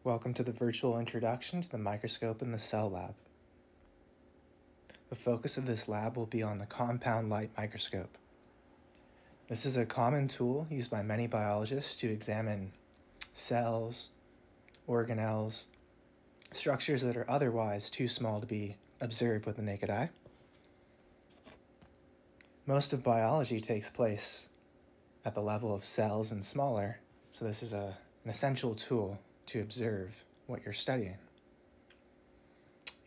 Welcome to the virtual introduction to the microscope in the cell lab. The focus of this lab will be on the compound light microscope. This is a common tool used by many biologists to examine cells, organelles, structures that are otherwise too small to be observed with the naked eye. Most of biology takes place at the level of cells and smaller, so this is an essential tool to observe what you're studying.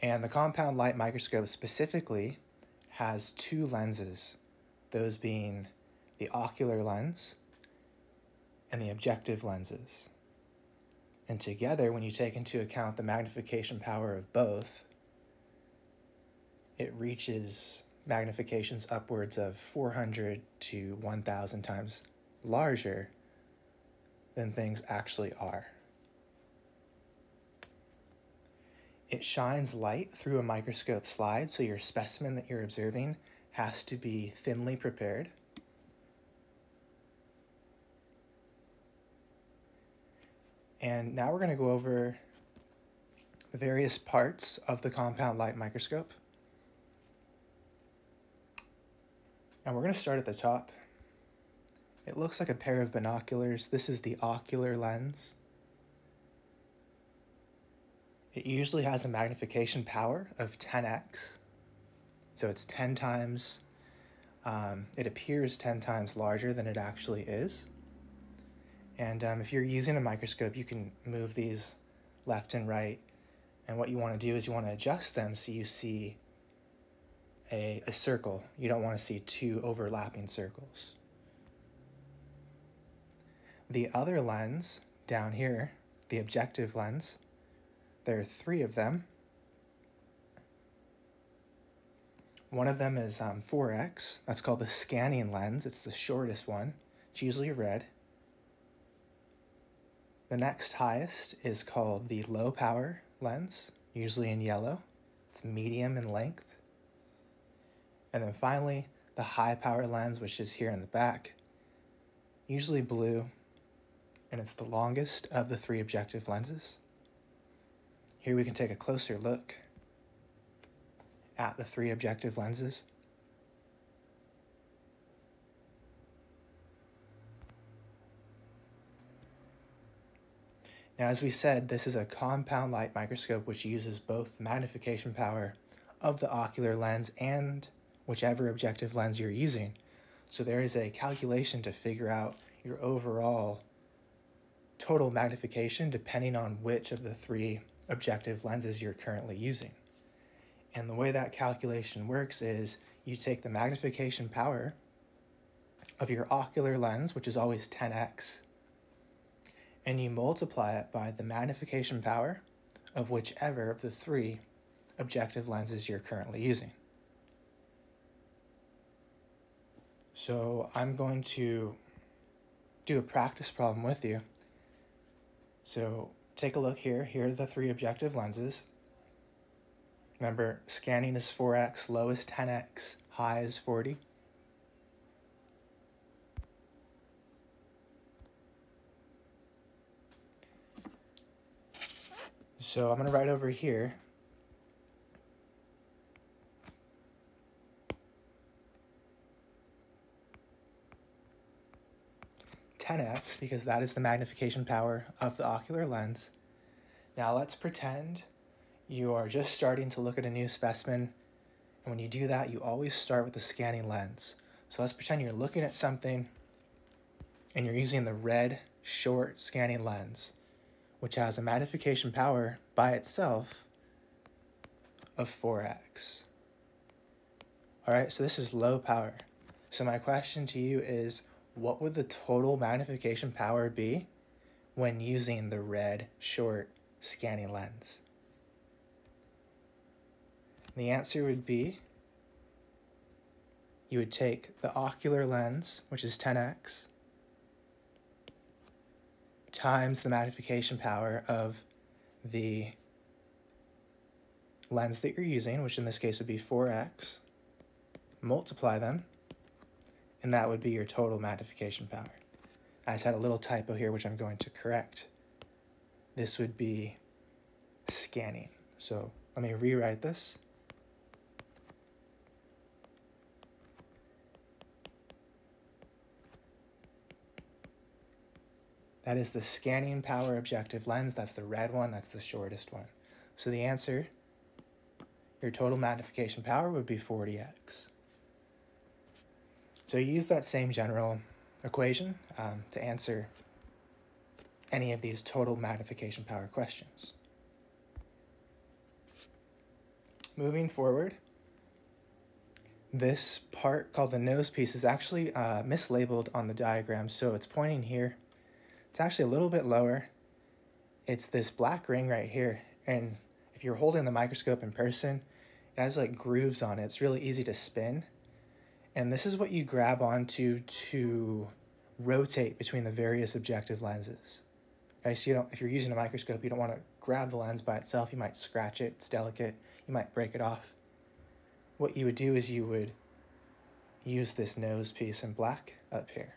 And the compound light microscope specifically has two lenses, those being the ocular lens and the objective lenses. And together, when you take into account the magnification power of both, it reaches magnifications upwards of 400 to 1,000 times larger than things actually are. It shines light through a microscope slide, so your specimen that you're observing has to be thinly prepared. And now we're going to go over the various parts of the compound light microscope. And we're going to start at the top. It looks like a pair of binoculars. This is the ocular lens. It usually has a magnification power of 10x. So it's 10 times, it appears 10 times larger than it actually is. And if you're using a microscope, you can move these left and right. And what you want to do is you want to adjust them so you see a circle. You don't want to see two overlapping circles. The other lens down here, the objective lens, there are three of them. One of them is 4x. That's called the scanning lens. It's the shortest one. It's usually red. The next highest is called the low power lens, usually in yellow. It's medium in length. And then finally, the high power lens, which is here in the back, usually blue, and it's the longest of the three objective lenses. Here we can take a closer look at the three objective lenses. Now, as we said, this is a compound light microscope which uses both the magnification power of the ocular lens and whichever objective lens you're using. So there is a calculation to figure out your overall total magnification depending on which of the three objective lenses you're currently using. And the way that calculation works is you take the magnification power of your ocular lens, which is always 10x, and you multiply it by the magnification power of whichever of the three objective lenses you're currently using. So I'm going to do a practice problem with you. So take a look here. Here are the three objective lenses. Remember, scanning is 4x, low is 10x, high is 40. So I'm going to write over here (10x) because that is the magnification power of the ocular lens. Now let's pretend you are just starting to look at a new specimen, and when you do that, you always start with the scanning lens. So let's pretend you're looking at something and you're using the red short scanning lens, which has a magnification power by itself of 4x. All right, so this is low power. So my question to you is, what would the total magnification power be when using the red short scanning lens? The answer would be, you would take the ocular lens, which is 10x, times the magnification power of the lens that you're using, which in this case would be 4x, multiply them, and that would be your total magnification power. I just had a little typo here, which I'm going to correct. this would be scanning. So let me rewrite this. That is the scanning power objective lens. That's the red one. That's the shortest one. So the answer, your total magnification power would be 40x. So you use that same general equation to answer any of these total magnification power questions. Moving forward, this part called the nose piece is actually mislabeled on the diagram, so it's pointing here. It's actually a little bit lower. It's this black ring right here, and if you're holding the microscope in person, it has like grooves on it. It's really easy to spin, and this is what you grab onto to rotate between the various objective lenses. Okay, so if you're using a microscope, you don't want to grab the lens by itself. You might scratch it, it's delicate, you might break it off. What you would do is you would use this nose piece in black up here.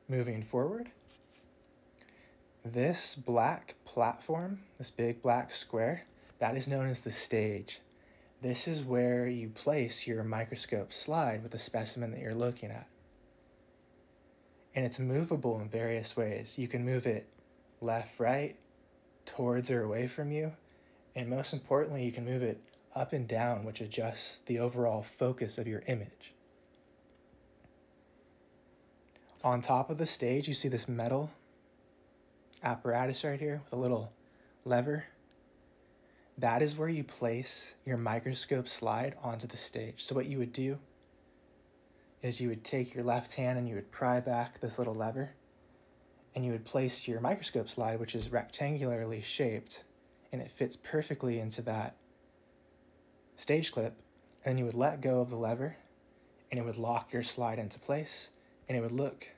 Moving forward, this black platform, this big black square, that is known as the stage. This is where you place your microscope slide with the specimen that you're looking at. And it's movable in various ways. You can move it left, right, towards or away from you, and most importantly, you can move it up and down, which adjusts the overall focus of your image. On top of the stage, you see this metal apparatus right here with a little lever. That is where you place your microscope slide onto the stage. So what you would do is you would take your left hand and you would pry back this little lever, and you would place your microscope slide, which is rectangularly shaped, and it fits perfectly into that stage clip, and then you would let go of the lever, and it would lock your slide into place, and it would look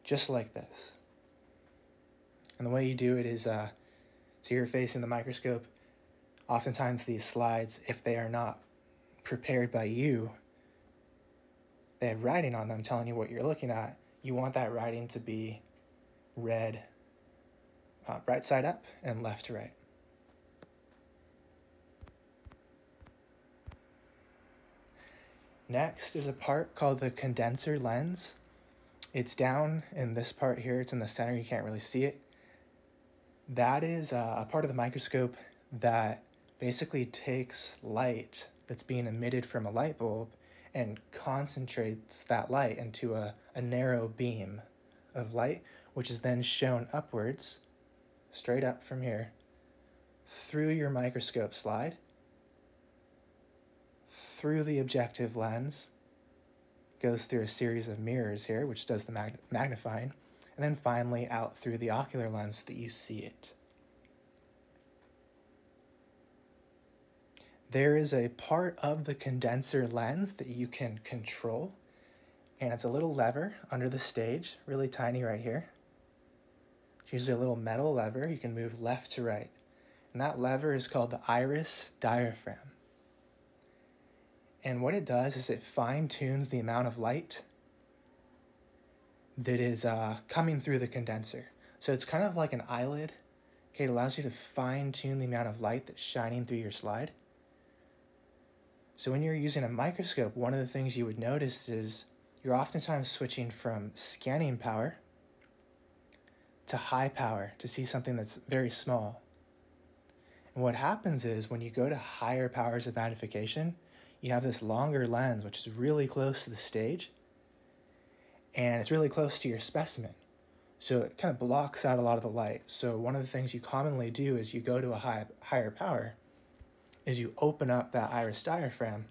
just like this. And the way you do it is, so you're facing the microscope. Oftentimes these slides, if they are not prepared by you, they have writing on them telling you what you're looking at. You want that writing to be read right side up and left to right. Next is a part called the condenser lens. It's down in this part here. It's in the center. You can't really see it. That is a part of the microscope that basically takes light that's being emitted from a light bulb and concentrates that light into a narrow beam of light, which is then shown upwards, straight up from here, through your microscope slide, through the objective lens, goes through a series of mirrors here, which does the magnifying, and then finally out through the ocular lens so that you see it. There is a part of the condenser lens that you can control, and it's a little lever under the stage, really tiny right here. It's usually a little metal lever. You can move left to right, and that lever is called the iris diaphragm. And what it does is it fine-tunes the amount of light that is coming through the condenser. So it's kind of like an eyelid. Okay, it allows you to fine-tune the amount of light that's shining through your slide. So when you're using a microscope, one of the things you would notice is you're oftentimes switching from scanning power to high power to see something that's very small. And what happens is when you go to higher powers of magnification, you have this longer lens, which is really close to the stage, and it's really close to your specimen. So it kind of blocks out a lot of the light. So one of the things you commonly do is you go to a higher power, is you open up that iris diaphragm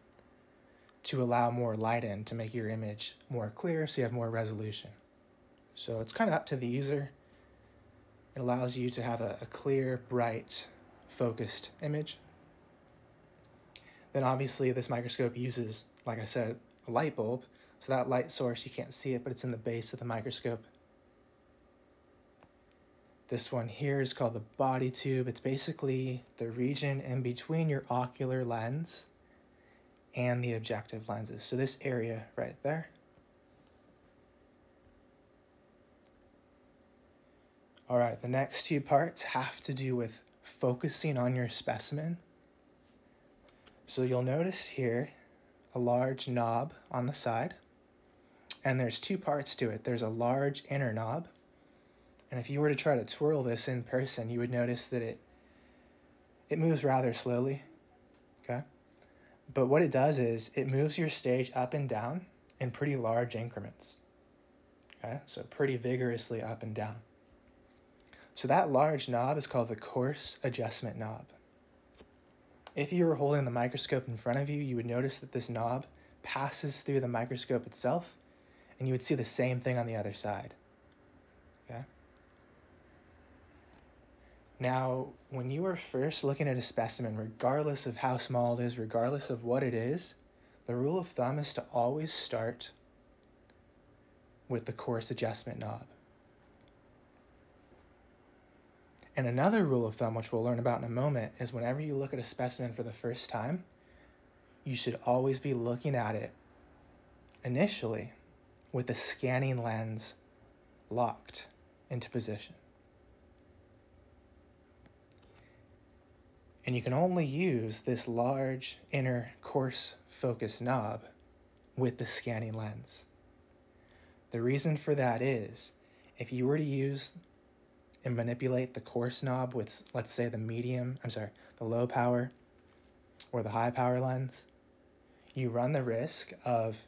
to allow more light in to make your image more clear so you have more resolution. So it's kind of up to the user. It allows you to have a clear, bright, focused image. Then obviously this microscope uses, like I said, a light bulb. So that light source, you can't see it, but it's in the base of the microscope. This one here is called the body tube. It's basically the region in between your ocular lens and the objective lenses. So this area right there. All right, the next two parts have to do with focusing on your specimen. So you'll notice here a large knob on the side, and there's two parts to it. There's a large inner knob, and if you were to try to twirl this in person, you would notice that it moves rather slowly, okay? But what it does is it moves your stage up and down in pretty large increments, okay? So pretty vigorously up and down. So that large knob is called the coarse adjustment knob. If you were holding the microscope in front of you, you would notice that this knob passes through the microscope itself, and you would see the same thing on the other side, okay? Now, when you are first looking at a specimen, regardless of how small it is, regardless of what it is, the rule of thumb is to always start with the coarse adjustment knob. And another rule of thumb, which we'll learn about in a moment, is whenever you look at a specimen for the first time, you should always be looking at it initially with the scanning lens locked into position. And you can only use this large inner coarse focus knob with the scanning lens. The reason for that is, if you were to use and manipulate the coarse knob with, let's say, the low power or the high power lens, you run the risk of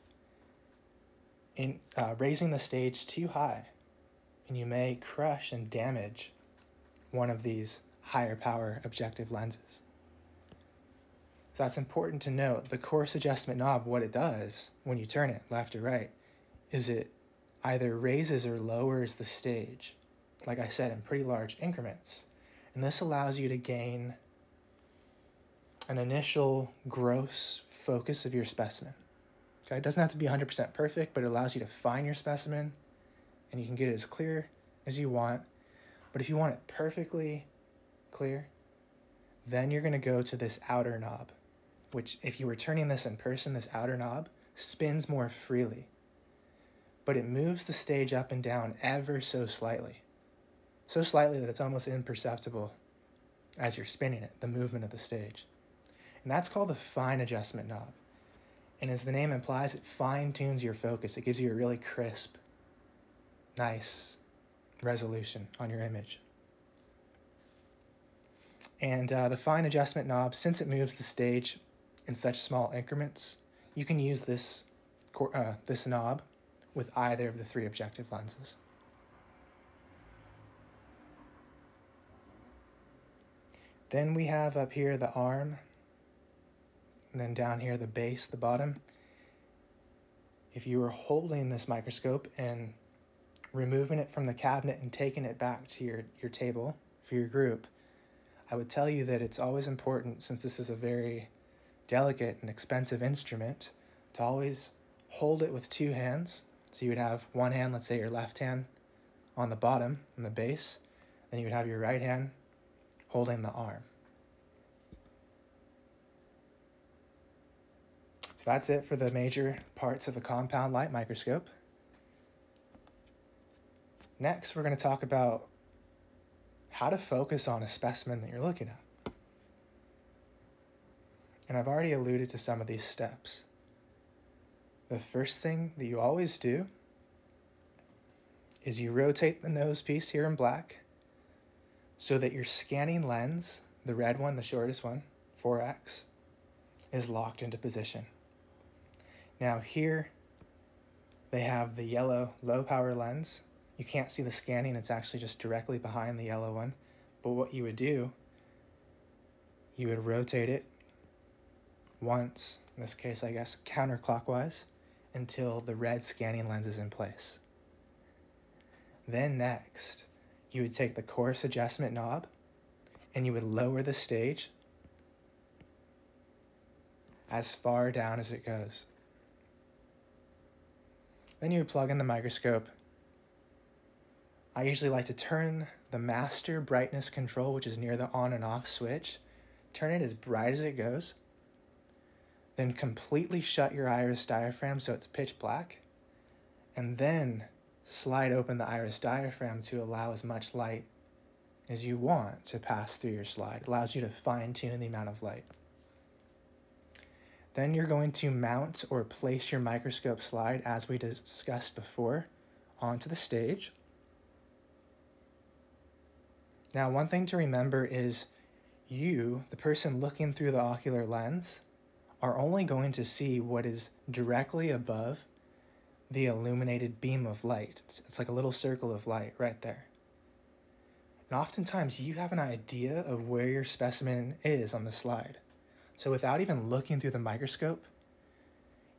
raising the stage too high, and you may crush and damage one of these higher power objective lenses. So that's important to note. The coarse adjustment knob, what it does when you turn it left or right, is it either raises or lowers the stage, like I said, in pretty large increments. And this allows you to gain an initial gross focus of your specimen. Okay, it doesn't have to be 100% perfect, but it allows you to find your specimen, and you can get it as clear as you want. But if you want it perfectly clear, then you're going to go to this outer knob, which, if you were turning this in person, this outer knob spins more freely, but it moves the stage up and down ever so slightly. So slightly that it's almost imperceptible as you're spinning it, the movement of the stage. And that's called the fine adjustment knob. And as the name implies, it fine-tunes your focus. It gives you a really crisp, nice resolution on your image. And the fine adjustment knob, since it moves the stage in such small increments, you can use this knob with either of the three objective lenses. Then we have up here the arm, and then down here the base, the bottom. If you were holding this microscope and removing it from the cabinet and taking it back to your table for your group, I would tell you that it's always important, since this is a very delicate and expensive instrument, to always hold it with two hands. So you would have one hand, let's say your left hand, on the bottom, on the base, then you would have your right hand holding the arm. So that's it for the major parts of a compound light microscope. Next, we're going to talk about how to focus on a specimen that you're looking at. And I've already alluded to some of these steps. The first thing that you always do is you rotate the nose piece here in black so that your scanning lens, the red one, the shortest one, 4x, is locked into position. Now here they have the yellow low power lens. You can't see the scanning, it's actually just directly behind the yellow one. But what you would do, you would rotate it once, in this case I guess counterclockwise, until the red scanning lens is in place. Then next, you would take the coarse adjustment knob and you would lower the stage as far down as it goes. Then you would plug in the microscope. I usually like to turn the master brightness control, which is near the on and off switch, turn it as bright as it goes. Then completely shut your iris diaphragm so it's pitch black, and then slide open the iris diaphragm to allow as much light as you want to pass through your slide. It allows you to fine-tune the amount of light. Then you're going to mount or place your microscope slide, as we discussed before, onto the stage. Now, one thing to remember is you, the person looking through the ocular lens, are only going to see what is directly above the illuminated beam of light. It's like a little circle of light right there. And oftentimes you have an idea of where your specimen is on the slide. So without even looking through the microscope,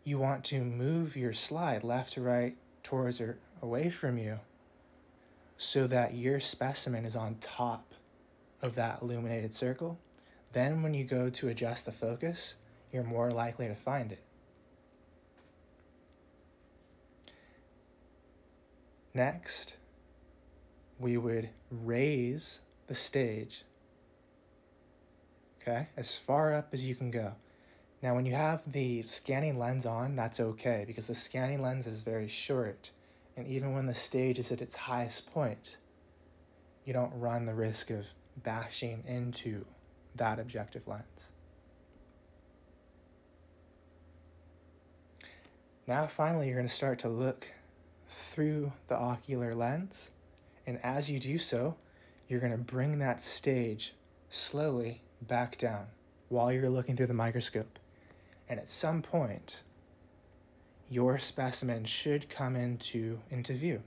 you want to move your slide left to right, towards or away from you, so that your specimen is on top of that illuminated circle. Then when you go to adjust the focus, you're more likely to find it. Next, we would raise the stage, okay, as far up as you can go. Now, when you have the scanning lens on, that's okay, because the scanning lens is very short, and even when the stage is at its highest point, you don't run the risk of bashing into that objective lens. Now, finally, you're going to start to look through the ocular lens, and as you do so, you're going to bring that stage slowly back down while you're looking through the microscope. And at some point, your specimen should come into view.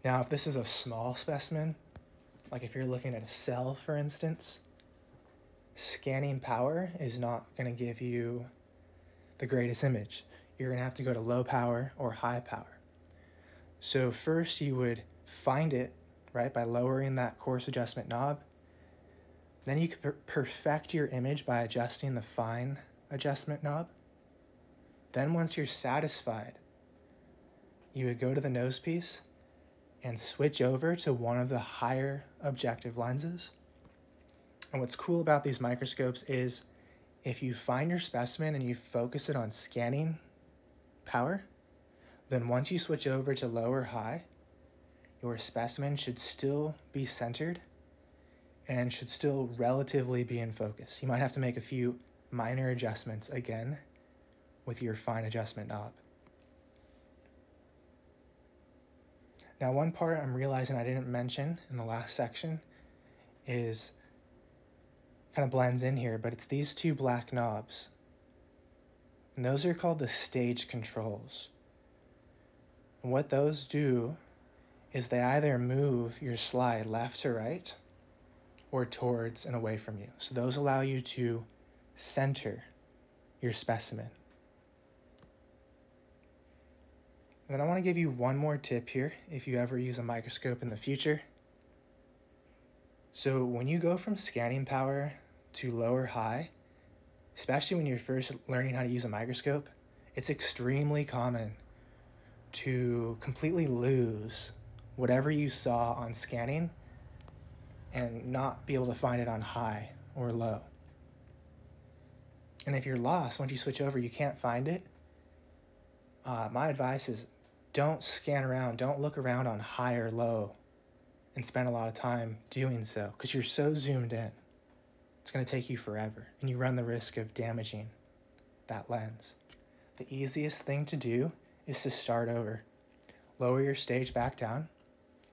Now, if this is a small specimen, like if you're looking at a cell, for instance, scanning power is not going to give you the greatest image. You're going to have to go to low power or high power. So first you would find it, right, by lowering that coarse adjustment knob. Then you could perfect your image by adjusting the fine adjustment knob. Then once you're satisfied, you would go to the nose piece and switch over to one of the higher objective lenses. And what's cool about these microscopes is if you find your specimen and you focus it on scanning power, then once you switch over to low or high, your specimen should still be centered and should still relatively be in focus. You might have to make a few minor adjustments again with your fine adjustment knob. Now, one part I'm realizing I didn't mention in the last section is kind of blends in here, but it's these two black knobs. And those are called the stage controls. And what those do is they either move your slide left to right or towards and away from you. So those allow you to center your specimen. And then I want to give you one more tip here if you ever use a microscope in the future. So when you go from scanning power to low or high, especially when you're first learning how to use a microscope, it's extremely common to completely lose whatever you saw on scanning and not be able to find it on high or low. And if you're lost, once you switch over, you can't find it, my advice is don't scan around, don't look around on high or low and spend a lot of time doing so, because you're so zoomed in. It's going to take you forever, and you run the risk of damaging that lens. The easiest thing to do is to start over. Lower your stage back down,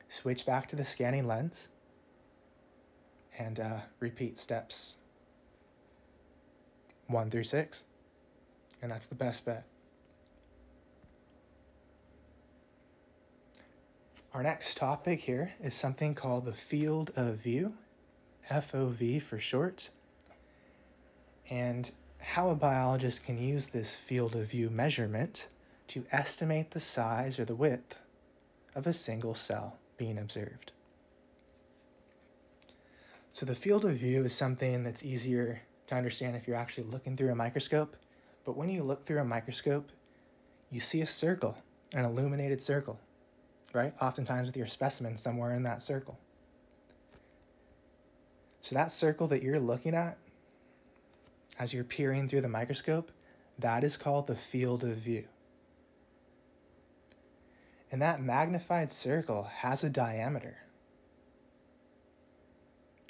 switch back to the scanning lens, and repeat steps 1 through 6, and that's the best bet. Our next topic here is something called the field of view, FOV for short, and how a biologist can use this field of view measurement to estimate the size or the width of a single cell being observed. So the field of view is something that's easier to understand if you're actually looking through a microscope, but when you look through a microscope, you see a circle, an illuminated circle, right? Oftentimes with your specimen somewhere in that circle. So that circle that you're looking at, as you're peering through the microscope, that is called the field of view. And that magnified circle has a diameter.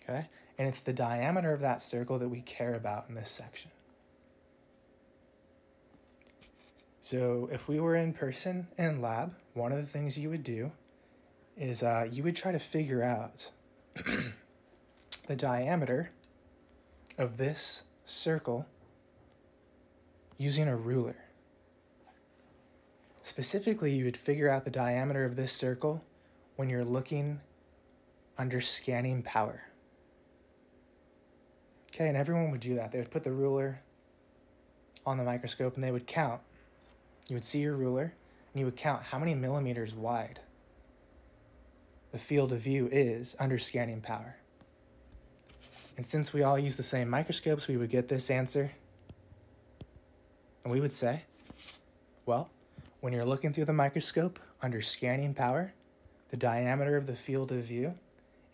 Okay? And it's the diameter of that circle that we care about in this section. So if we were in person in lab, one of the things you would do is you would try to figure out the diameter of this circle using a ruler. Specifically, you would figure out the diameter of this circle when you're looking under scanning power. Okay, and everyone would do that. They would put the ruler on the microscope and they would count. You would see your ruler and you would count how many millimeters wide the field of view is under scanning power. And since we all use the same microscopes, we would get this answer. And we would say, well, when you're looking through the microscope under scanning power, the diameter of the field of view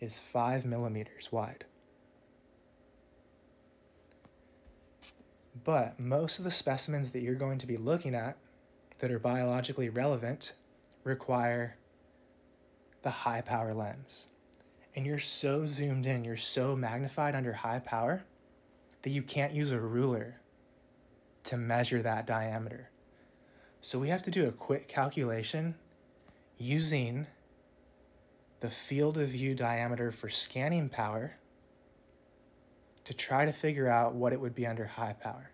is 5 millimeters wide. But most of the specimens that you're going to be looking at that are biologically relevant require the high power lens. And you're so zoomed in, you're so magnified under high power that you can't use a ruler to measure that diameter. So we have to do a quick calculation using the field of view diameter for scanning power to try to figure out what it would be under high power.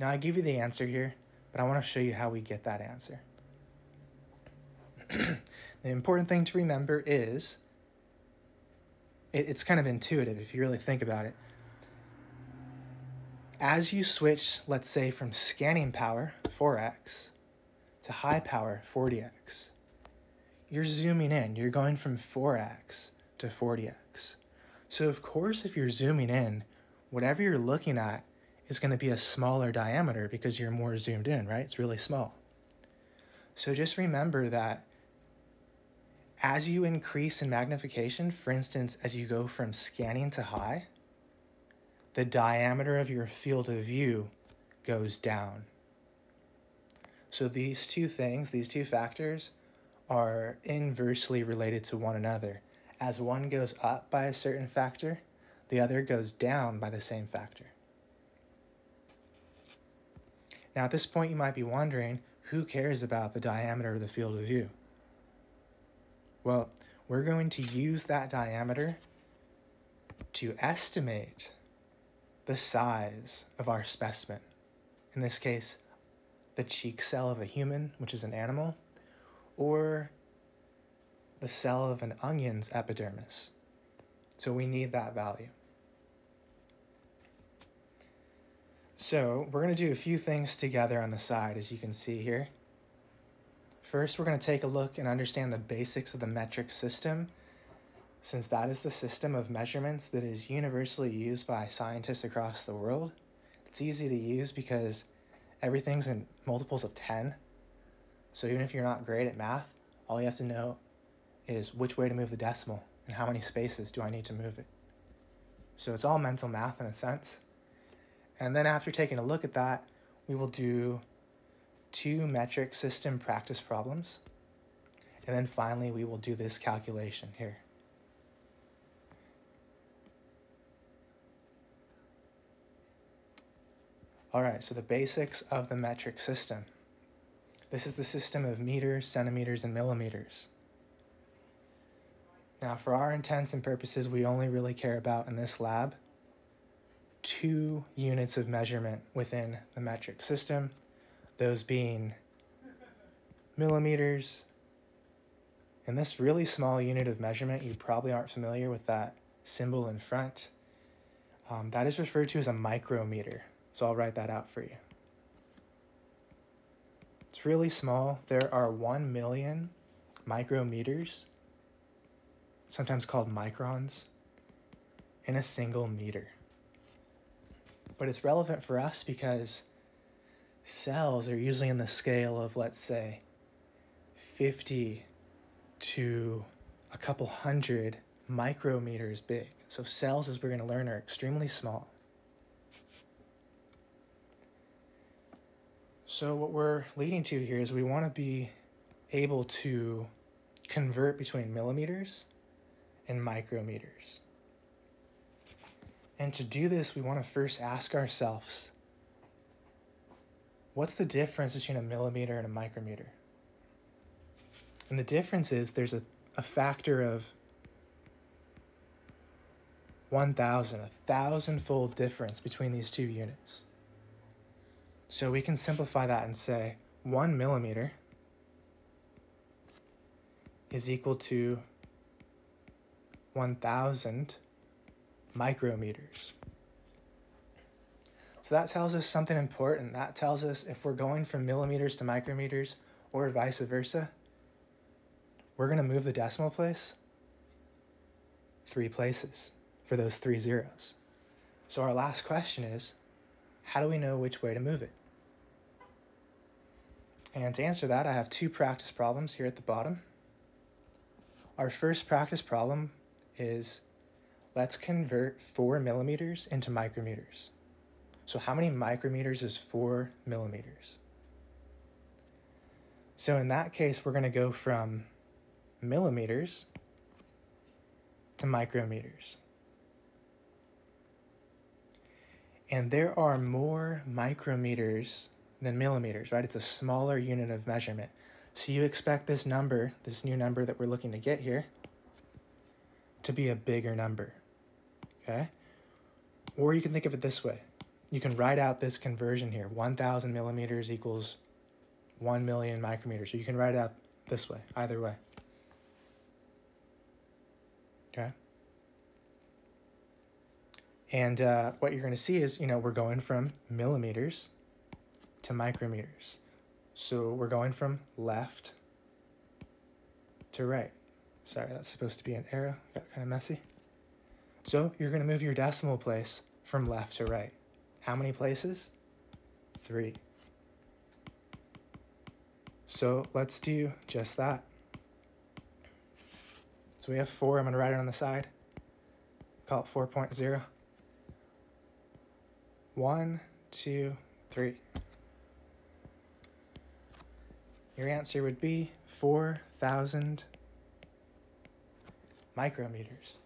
Now I give you the answer here, but I want to show you how we get that answer. The important thing to remember is, it's kind of intuitive if you really think about it. As you switch, let's say, from scanning power, 4x, to high power, 40x, you're zooming in. You're going from 4x to 40x. So of course, if you're zooming in, whatever you're looking at is going to be a smaller diameter because you're more zoomed in, right? It's really small. So just remember that as you increase in magnification, for instance, as you go from scanning to high, the diameter of your field of view goes down. So these two things, these two factors, are inversely related to one another. As one goes up by a certain factor, the other goes down by the same factor. Now at this point you might be wondering, who cares about the diameter of the field of view? Well, we're going to use that diameter to estimate the size of our specimen. In this case, the cheek cell of a human, which is an animal, or the cell of an onion's epidermis. So we need that value. So we're going to do a few things together on the side, as you can see here. First, we're going to take a look and understand the basics of the metric system, since that is the system of measurements that is universally used by scientists across the world. It's easy to use because everything's in multiples of 10. So even if you're not great at math, all you have to know is which way to move the decimal and how many spaces do I need to move it. So it's all mental math in a sense. And then after taking a look at that, we will do 2 metric system practice problems. And then finally, we will do this calculation here. All right, so the basics of the metric system. This is the system of meters, centimeters, and millimeters. Now, for our intents and purposes, we only really care about, in this lab, 2 units of measurement within the metric system, those being millimeters. And this really small unit of measurement, you probably aren't familiar with that symbol in front. That is referred to as a micrometer. So I'll write that out for you. It's really small. There are 1 million micrometers, sometimes called microns, in a single meter. But it's relevant for us because cells are usually in the scale of, let's say, 50 to a couple hundred micrometers big. So cells, as we're going to learn, are extremely small. So what we're leading to here is we want to be able to convert between millimeters and micrometers. And to do this, we want to first ask ourselves, what's the difference between a millimeter and a micrometer? And the difference is there's a factor of 1,000, 1,000-fold difference between these two units. So we can simplify that and say 1 millimeter is equal to 1,000 micrometers. So that tells us something important. That tells us if we're going from millimeters to micrometers or vice versa, we're going to move the decimal place 3 places for those 3 zeros. So our last question is, how do we know which way to move it? And to answer that, I have 2 practice problems here at the bottom. Our first practice problem is, let's convert 4 millimeters into micrometers. So how many micrometers is 4 millimeters? So in that case, we're going to go from millimeters to micrometers. And there are more micrometers than millimeters, right? It's a smaller unit of measurement. So you expect this number, this new number that we're looking to get here, to be a bigger number, okay? Or you can think of it this way. You can write out this conversion here. 1,000 millimeters equals 1 million micrometers. So you can write it out this way, either way. Okay? And what you're going to see is, we're going from millimeters to micrometers. So we're going from left to right. Sorry, that's supposed to be an arrow. Got kind of messy. So you're going to move your decimal place from left to right. How many places? 3. So let's do just that. So we have 4. I'm going to write it on the side. Call it 4.0. 1, 2, 3. Your answer would be 4,000 micrometers.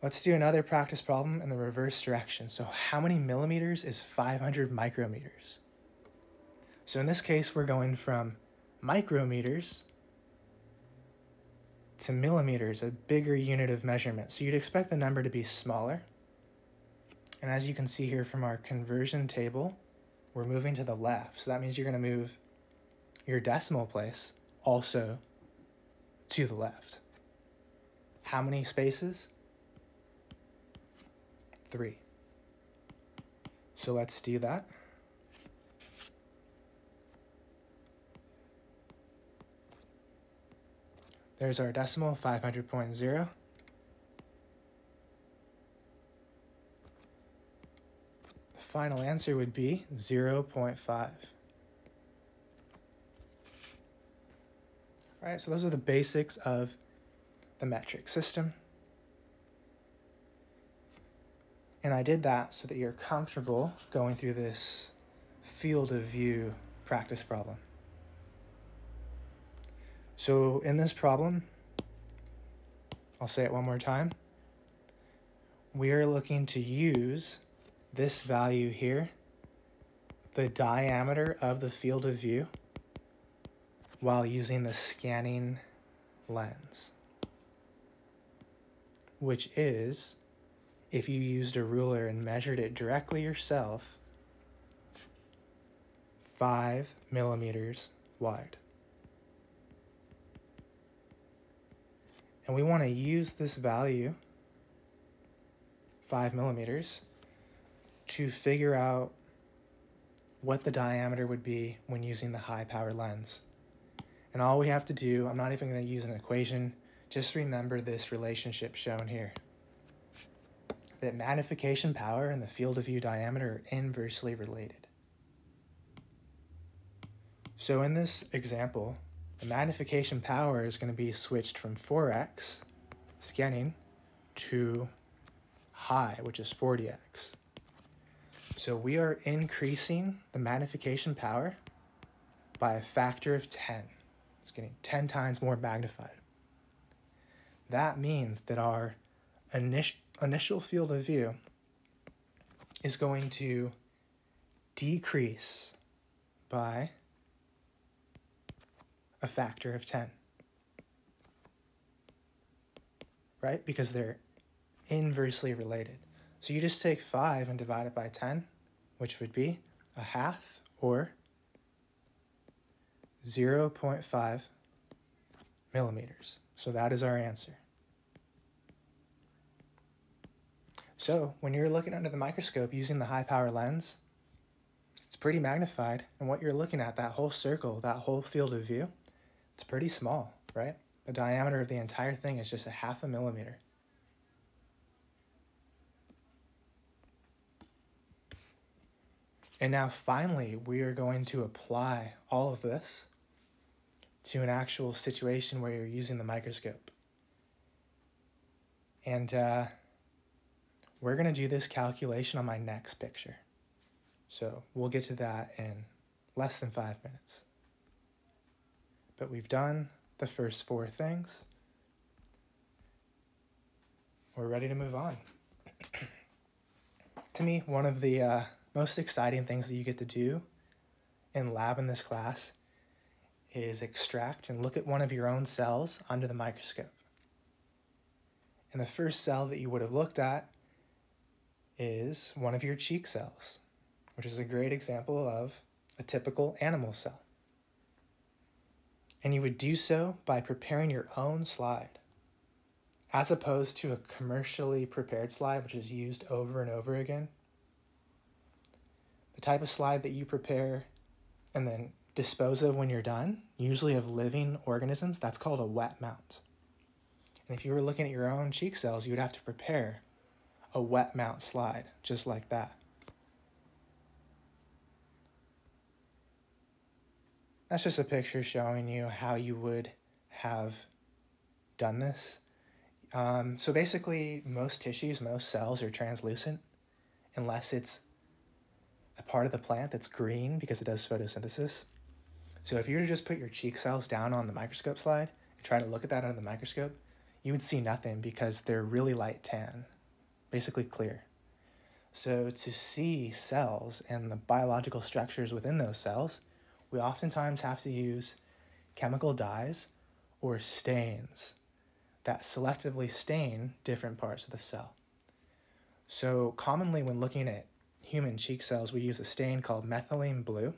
Let's do another practice problem in the reverse direction. So how many millimeters is 500 micrometers? So in this case, we're going from micrometers to millimeters, a bigger unit of measurement. So you'd expect the number to be smaller. And as you can see here from our conversion table, we're moving to the left. So that means you're going to move your decimal place also to the left. How many spaces? 3. So let's do that. There's our decimal, 500.0. The final answer would be 0.5. All right, so those are the basics of the metric system. And I did that so that you're comfortable going through this field of view practice problem. So in this problem, I'll say it one more time. We are looking to use this value here, the diameter of the field of view, while using the scanning lens, which is, if you used a ruler and measured it directly yourself, 5 millimeters wide. And we want to use this value, 5 millimeters, to figure out what the diameter would be when using the high power lens. And all we have to do, I'm not even going to use an equation, just remember this relationship shown here. That magnification power and the field of view diameter are inversely related. So in this example, the magnification power is going to be switched from 4x, scanning, to high, which is 40x. So we are increasing the magnification power by a factor of 10. It's getting 10 times more magnified. That means that our initial field of view is going to decrease by a factor of 10. Right? Because they're inversely related. So you just take 5 and divide it by 10, which would be a half, or 0.5 millimeters. So that is our answer. So when you're looking under the microscope using the high power lens, it's pretty magnified, and what you're looking at, that whole circle, that whole field of view, it's pretty small, right? The diameter of the entire thing is just a half a millimeter. And now finally, we are going to apply all of this to an actual situation where you're using the microscope. And we're going to do this calculation on my next picture. So we'll get to that in less than 5 minutes. But we've done the first 4 things. We're ready to move on. To me, one of the most exciting things that you get to do in lab in this class is extract and look at one of your own cells under the microscope. And the first cell that you would have looked at is one of your cheek cells, which is a great example of a typical animal cell. And you would do so by preparing your own slide, as opposed to a commercially prepared slide, which is used over and over again. The type of slide that you prepare and then dispose of when you're done, usually of living organisms, that's called a wet mount. And if you were looking at your own cheek cells, you would have to prepare a wet mount slide, just like that. That's just a picture showing you how you would have done this. So basically, most tissues, most cells are translucent, unless it's a part of the plant that's green because it does photosynthesis. So if you were to just put your cheek cells down on the microscope slide and try to look at that under the microscope, you would see nothing because they're really light tan, basically clear. So to see cells and the biological structures within those cells, we oftentimes have to use chemical dyes or stains that selectively stain different parts of the cell. So commonly when looking at human cheek cells, we use a stain called methylene blue,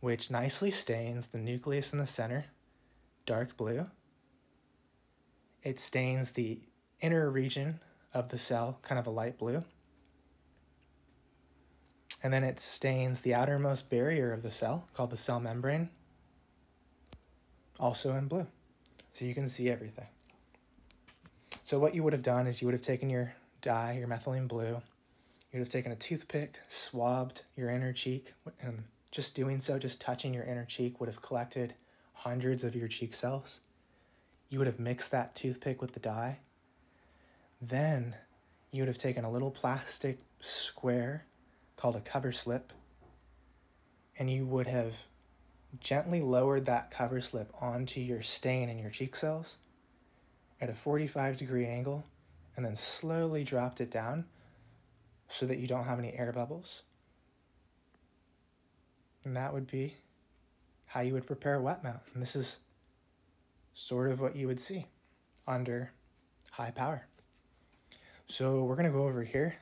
which nicely stains the nucleus in the center, dark blue. It stains the inner region of the cell, kind of a light blue. And then it stains the outermost barrier of the cell, called the cell membrane, also in blue. So you can see everything. So what you would have done is you would have taken your dye, your methylene blue, you would have taken a toothpick, swabbed your inner cheek, and just doing so, just touching your inner cheek, would have collected hundreds of your cheek cells. You would have mixed that toothpick with the dye. Then you would have taken a little plastic square called a cover slip, and you would have gently lowered that cover slip onto your stain in your cheek cells at a 45-degree angle, and then slowly dropped it down so that you don't have any air bubbles. And that would be how you would prepare a wet mount. And this is sort of what you would see under high power. So we're going to go over here.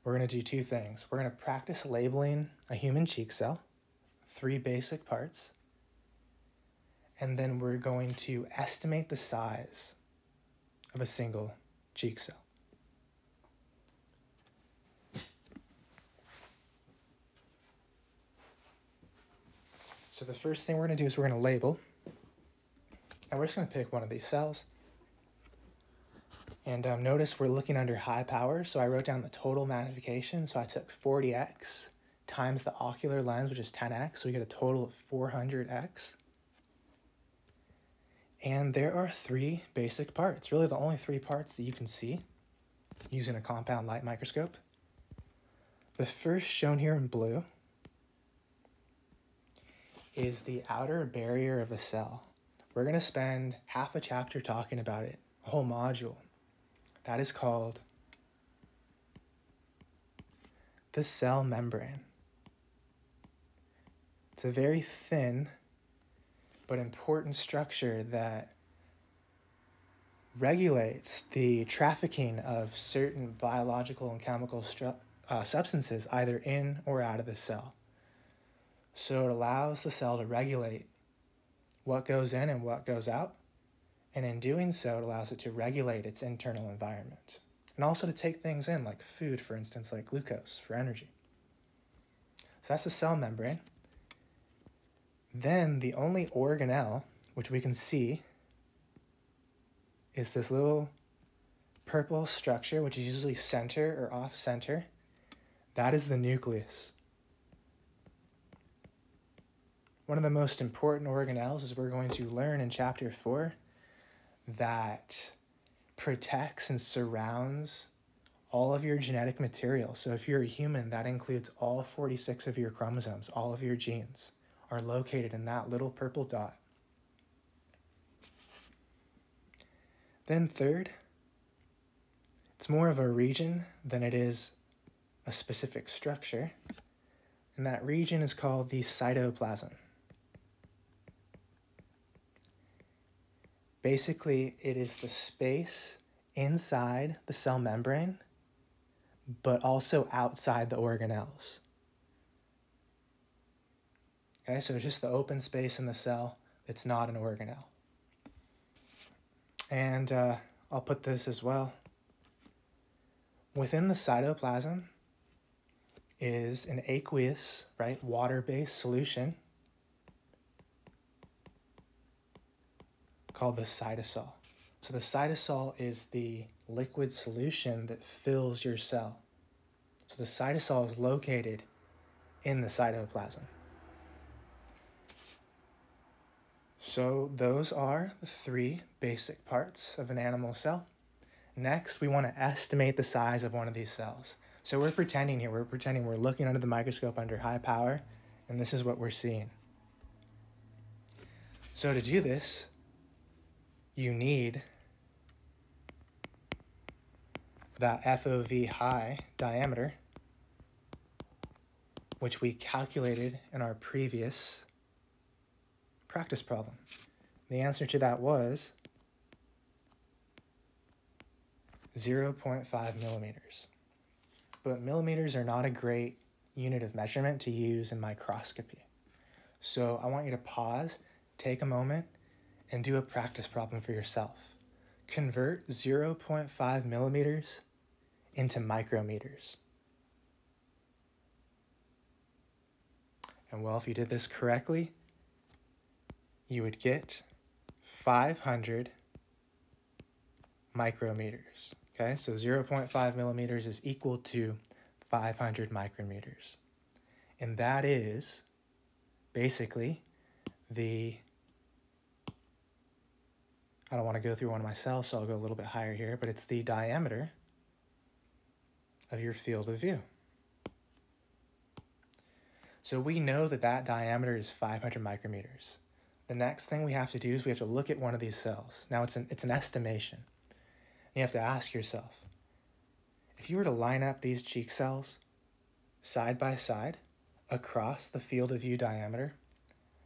We're going to do 2 things. We're going to practice labeling a human cheek cell, 3 basic parts. And then we're going to estimate the size of a single cheek cell. So the first thing we're going to do is we're going to label. And we're just going to pick one of these cells. And notice we're looking under high power, so I wrote down the total magnification. So I took 40x times the ocular lens, which is 10x, so we get a total of 400x. And there are 3 basic parts, really the only 3 parts that you can see. using a compound light microscope. The first, shown here in blue, is the outer barrier of a cell. We're going to spend half a chapter talking about it, a whole module. That is called the cell membrane. It's a very thin but important structure that regulates the trafficking of certain biological and chemical substances either in or out of the cell. So it allows the cell to regulate what goes in and what goes out, and in doing so, it allows it to regulate its internal environment, and also to take things in, like food, for instance, like glucose for energy. So that's the cell membrane. Then the only organelle, which we can see, is this little purple structure, which is usually center or off-center. That is the nucleus. One of the most important organelles, as we're going to learn in chapter 4, that protects and surrounds all of your genetic material. So if you're a human, that includes all 46 of your chromosomes, all of your genes are located in that little purple dot. Then third, it's more of a region than it is a specific structure, and that region is called the cytoplasm. Basically, it is the space inside the cell membrane, but also outside the organelles. Okay, so it's just the open space in the cell. It's not an organelle. And I'll put this as well. Within the cytoplasm is an aqueous, right, water-based solution called the cytosol. So the cytosol is the liquid solution that fills your cell. So the cytosol is located in the cytoplasm. So those are the 3 basic parts of an animal cell. Next, we want to estimate the size of one of these cells. So we're pretending we're looking under the microscope under high power, and this is what we're seeing. So to do this, you need that FOV high diameter, which we calculated in our previous practice problem. The answer to that was 0.5 millimeters. But millimeters are not a great unit of measurement to use in microscopy. So I want you to pause, take a moment, and do a practice problem for yourself. Convert 0.5 millimeters into micrometers. And well, if you did this correctly, you would get 500 micrometers. Okay, so 0.5 millimeters is equal to 500 micrometers. And that is basically the, I don't want to go through one of my cells, so I'll go a little bit higher here, but it's the diameter of your field of view. So we know that that diameter is 500 micrometers. The next thing we have to do is we have to look at one of these cells. Now it's an estimation. You have to ask yourself, if you were to line up these cheek cells side by side across the field of view diameter,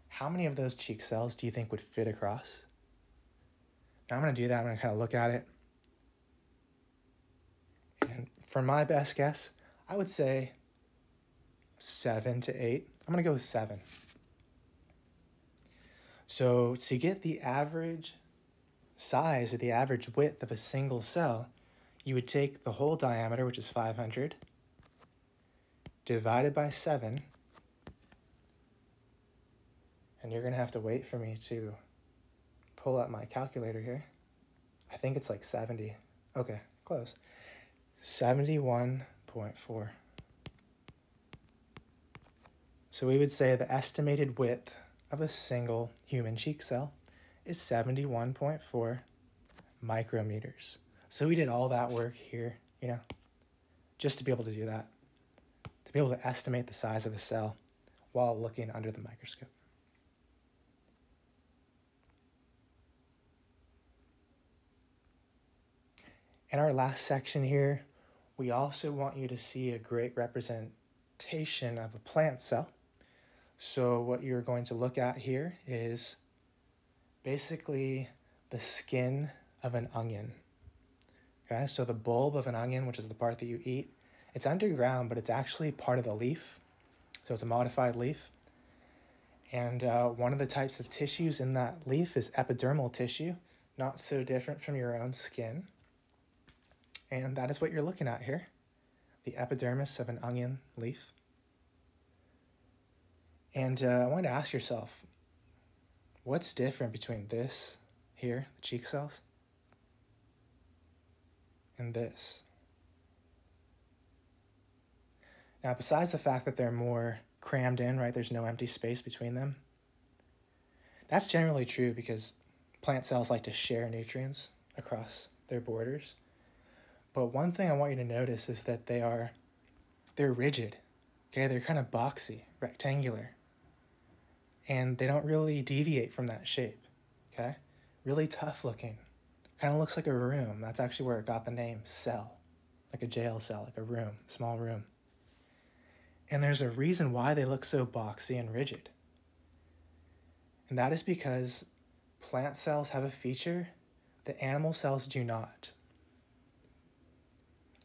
how many of those cheek cells do you think would fit across? Now I'm going to do that. I'm going to kind of look at it. And for my best guess, I would say 7 to 8. I'm going to go with 7. So to get the average size or the average width of a single cell, you would take the whole diameter, which is 500, divided by 7, and you're going to have to wait for me to pull up my calculator here. I think it's like 70. Okay, close. 71.4. So we would say the estimated width of a single human cheek cell is 71.4 micrometers. So we did all that work here you know, just to be able to do that, to be able to estimate the size of a cell while looking under the microscope. In our last section here, we also want you to see a great representation of a plant cell. So what you're going to look at here is basically the skin of an onion. Okay, so the bulb of an onion, which is the part that you eat, it's underground, but it's actually part of the leaf. So it's a modified leaf. And one of the types of tissues in that leaf is epidermal tissue, not so different from your own skin. And that is what you're looking at here, the epidermis of an onion leaf. And I want to ask yourself, what's different between this here, the cheek cells, and this? Now, besides the fact that they're more crammed in, right, there's no empty space between them, that's generally true because plant cells like to share nutrients across their borders. But one thing I want you to notice is that they're rigid, okay? They're kind of boxy, rectangular, and they don't really deviate from that shape, okay? Really tough looking, kind of looks like a room. That's actually where it got the name cell, like a jail cell, like a room, small room. And there's a reason why they look so boxy and rigid. And that is because plant cells have a feature that animal cells do not.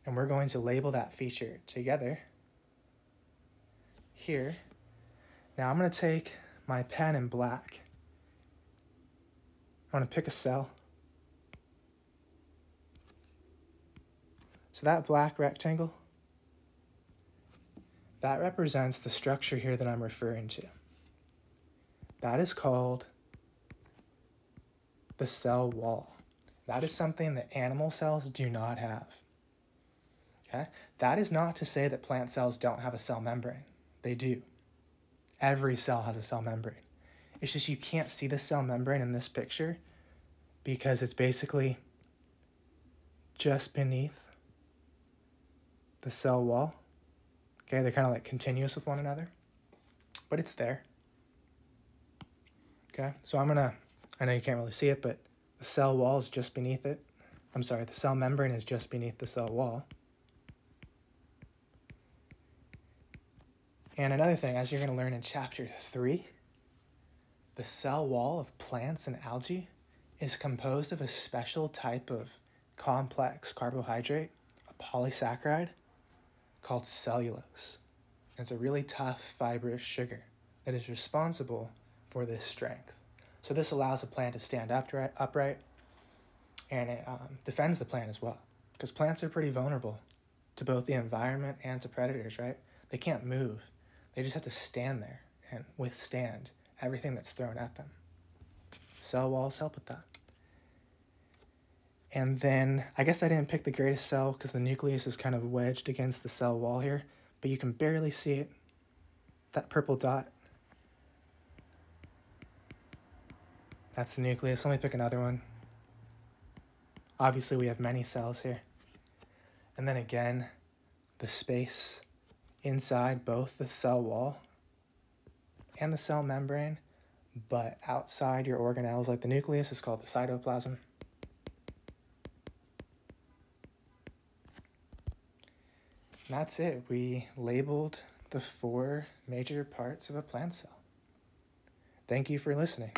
And we're going to label that feature together here. Now I'm going to take my pen in black. I'm going to pick a cell. So that black rectangle, that represents the structure here that I'm referring to. That is called the cell wall. That is something that animal cells do not have. Okay? That is not to say that plant cells don't have a cell membrane. They do. Every cell has a cell membrane. It's just you can't see the cell membrane in this picture because it's basically just beneath the cell wall. Okay, they're kind of like continuous with one another, but it's there. Okay, so I know you can't really see it, but the cell wall is just beneath it. I'm sorry, the cell membrane is just beneath the cell wall. And another thing, as you're going to learn in chapter 3, the cell wall of plants and algae is composed of a special type of complex carbohydrate, a polysaccharide, called cellulose. And it's a really tough fibrous sugar that is responsible for this strength. So this allows the plant to stand upright, and it defends the plant as well, because plants are pretty vulnerable to both the environment and to predators, right? They can't move. They just have to stand there and withstand everything that's thrown at them. Cell walls help with that. And then, I guess I didn't pick the greatest cell because the nucleus is kind of wedged against the cell wall here, but you can barely see it, that purple dot. That's the nucleus. Let me pick another one. Obviously, we have many cells here. And then again, the space inside both the cell wall and the cell membrane, but outside your organelles, like the nucleus, is called the cytoplasm. And that's it. We labeled the 4 major parts of a plant cell. Thank you for listening.